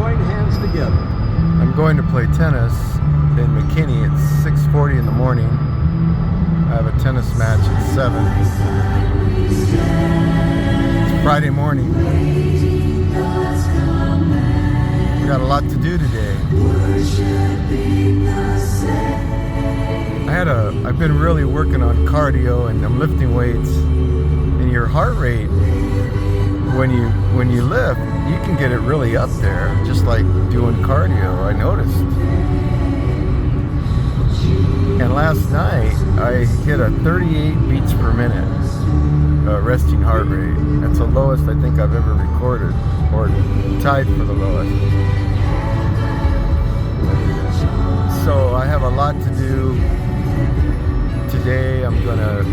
join hands together. I'm going to play tennis in McKinney at 6:40 in the morning. I have a tennis match at 7. It's Friday morning. We got a lot to do today. I've been really working on cardio, and I'm lifting weights. And your heart rate, when you lift, you can get it really up there, just like doing cardio, I noticed. And last night, I hit a 38 beats per minute resting heart rate. That's the lowest I think I've ever recorded, or tied for the lowest. So I have a lot to do today. I'm going to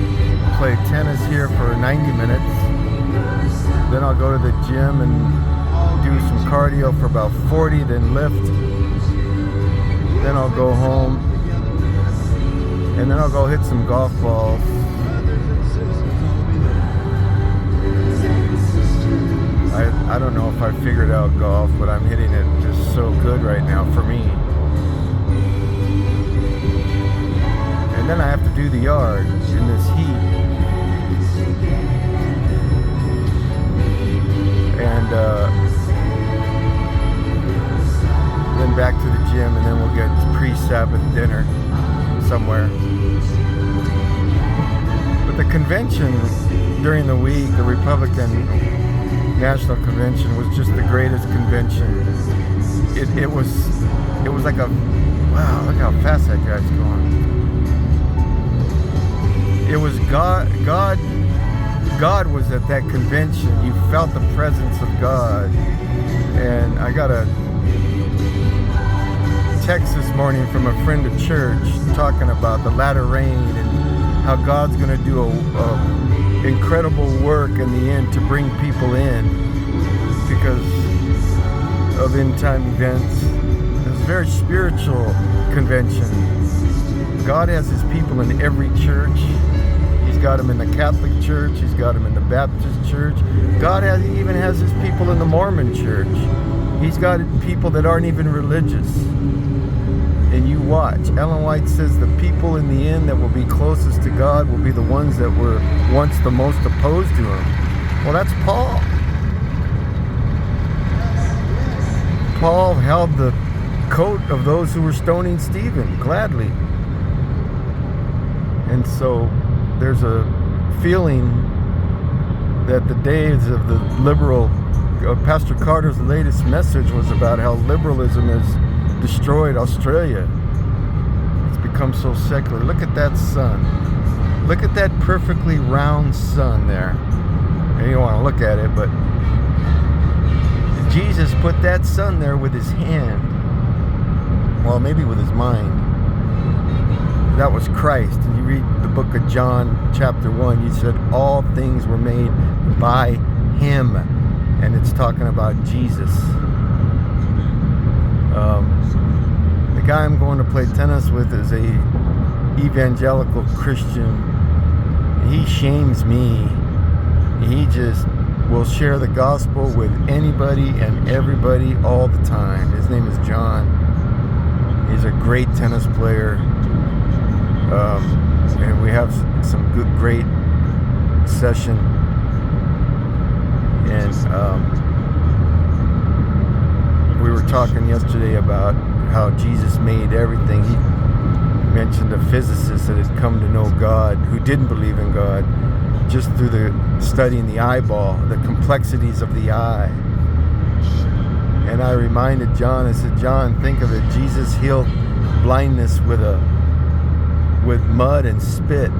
play tennis here for 90 minutes. Then I'll go to the gym and do some cardio for about 40, then lift. Then I'll go home. And then I'll go hit some golf balls. I don't know if I figured out golf, but I'm hitting it just so good right now for me. And then I have to do the yard in this heat. And then back to the gym, and then we'll get pre-Sabbath dinner somewhere. But the convention during the week, the Republican National Convention, was just the greatest convention. It was like a, wow, look how fast that guy's going. It was God was at that convention. You felt the presence of God. And I got a text this morning from a friend at church talking about the latter rain and how God's going to do a incredible work in the end to bring people in because of end time events. It was a very spiritual convention. God has his people in every church. He's got them in the Catholic Church. He's got them in the Baptist Church. God even has his people in the Mormon Church. He's got people that aren't even religious. And you watch. Ellen White says the people in the end that will be closest to God will be the ones that were once the most opposed to him. Well, that's Paul. Paul held the coat of those who were stoning Stephen gladly. And so there's a feeling that the days of the liberal, Pastor Carter's latest message was about how liberalism has destroyed Australia. It's become so secular. Look at that sun. Look at that perfectly round sun there. And you don't want to look at it, but Jesus put that sun there with his hand. Well, maybe with his mind. That was Christ. And you read the book of John, chapter 1, you said all things were made by him. And it's talking about Jesus. The guy I'm going to play tennis with is a evangelical Christian. He shames me. He just will share the gospel with anybody and everybody all the time. His name is John. He's a great tennis player. And we have some great session. And we were talking yesterday about how Jesus made everything. He mentioned a physicist that had come to know God, who didn't believe in God, just through the studying the eyeball, the complexities of the eye. And I reminded John, I said, John, think of it. Jesus healed blindness with mud and spit.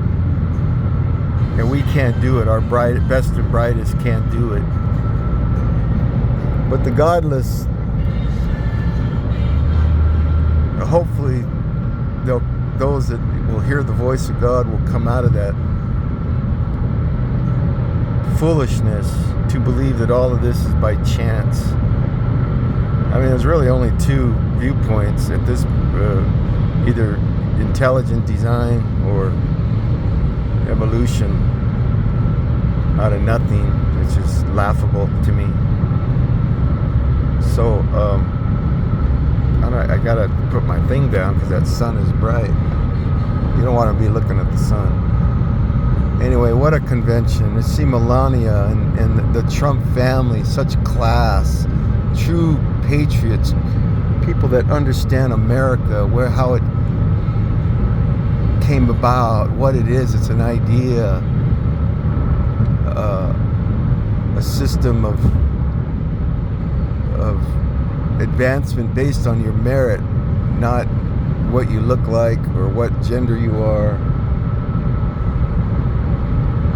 And we can't do it. Our best and brightest can't do it. But the godless, hopefully, those that will hear the voice of God will come out of that foolishness to believe that all of this is by chance. I mean, there's really only two viewpoints at this, either intelligent design or evolution out of nothing, which is laughable to me. So I gotta put my thing down because that sun is bright. You don't want to be looking at the sun. Anyway, what a convention. To see Melania and the Trump family, such class, true patriots, people that understand America, how it came about, what it is. It's an idea, a system of advancement based on your merit, not what you look like or what gender you are.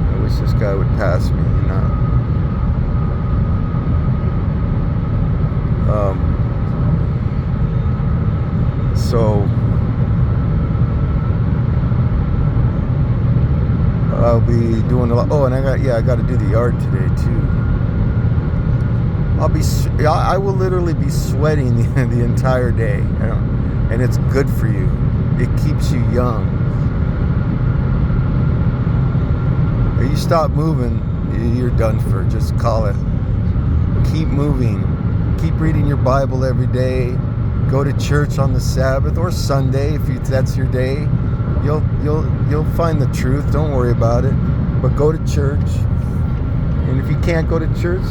I wish this guy would pass me, you know. So I'll be doing a lot. Oh, and I got to do the yard today too. I will literally be sweating the entire day, you know, and it's good for you. It keeps you young. If you stop moving, you're done for. Just call it. Keep moving. Keep reading your Bible every day. Go to church on the Sabbath or Sunday if that's your day. You'll find the truth. Don't worry about it. But go to church. And if you can't go to church,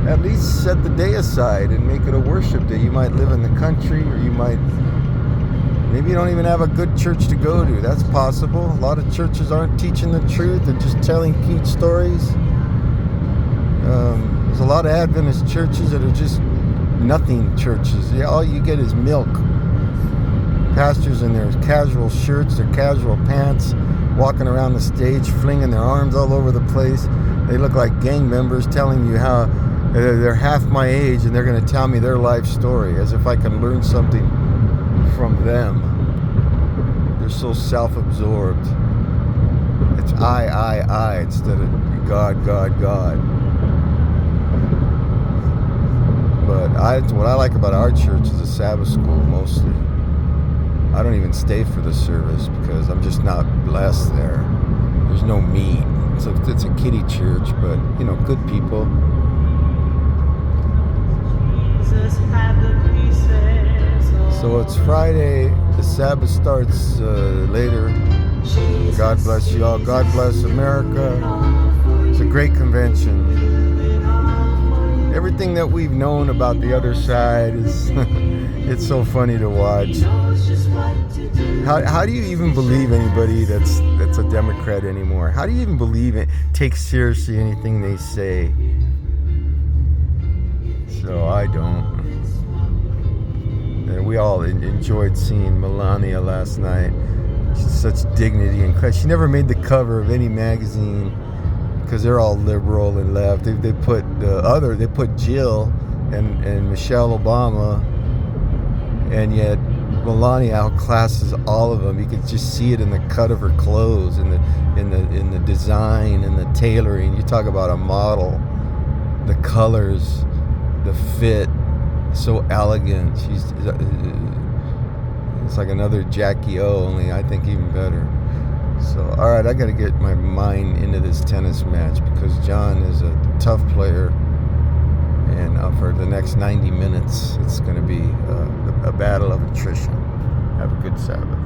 at least set the day aside and make it a worship day. You might live in the country, or maybe you don't even have a good church to go to. That's possible. A lot of churches aren't teaching the truth. They're just telling cute stories. There's a lot of Adventist churches that are just nothing churches. Yeah, all you get is milk. Pastors in their casual shirts, their casual pants, walking around the stage, flinging their arms all over the place. They look like gang members telling you how they're half my age and they're going to tell me their life story as if I can learn something from them. They're so self-absorbed. It's I instead of God, God, God. But what I like about our church is a Sabbath school mostly. I don't even stay for the service because I'm just not blessed there. There's no meat. It's a kiddie church, but, you know, good people. So it's Friday. The Sabbath starts later. God bless you all. God bless America. It's a great convention. Everything that we've known about the other side is it's so funny to watch. How do you even believe anybody that's a Democrat anymore? How do you even believe it? Take seriously anything they say? So I don't. And we all enjoyed seeing Melania last night. She's such dignity and class. She never made the cover of any magazine because they're all liberal and left. They put Jill and Michelle Obama, and yet Melania outclasses all of them. You could just see it in the cut of her clothes, in the design and the tailoring. You talk about a model, the colors, the fit, so elegant. It's like another Jackie O, only I think even better. So, all right, I got to get my mind into this tennis match because John is a tough player, and for the next 90 minutes, it's going to be a battle of attrition. Have a good Sabbath.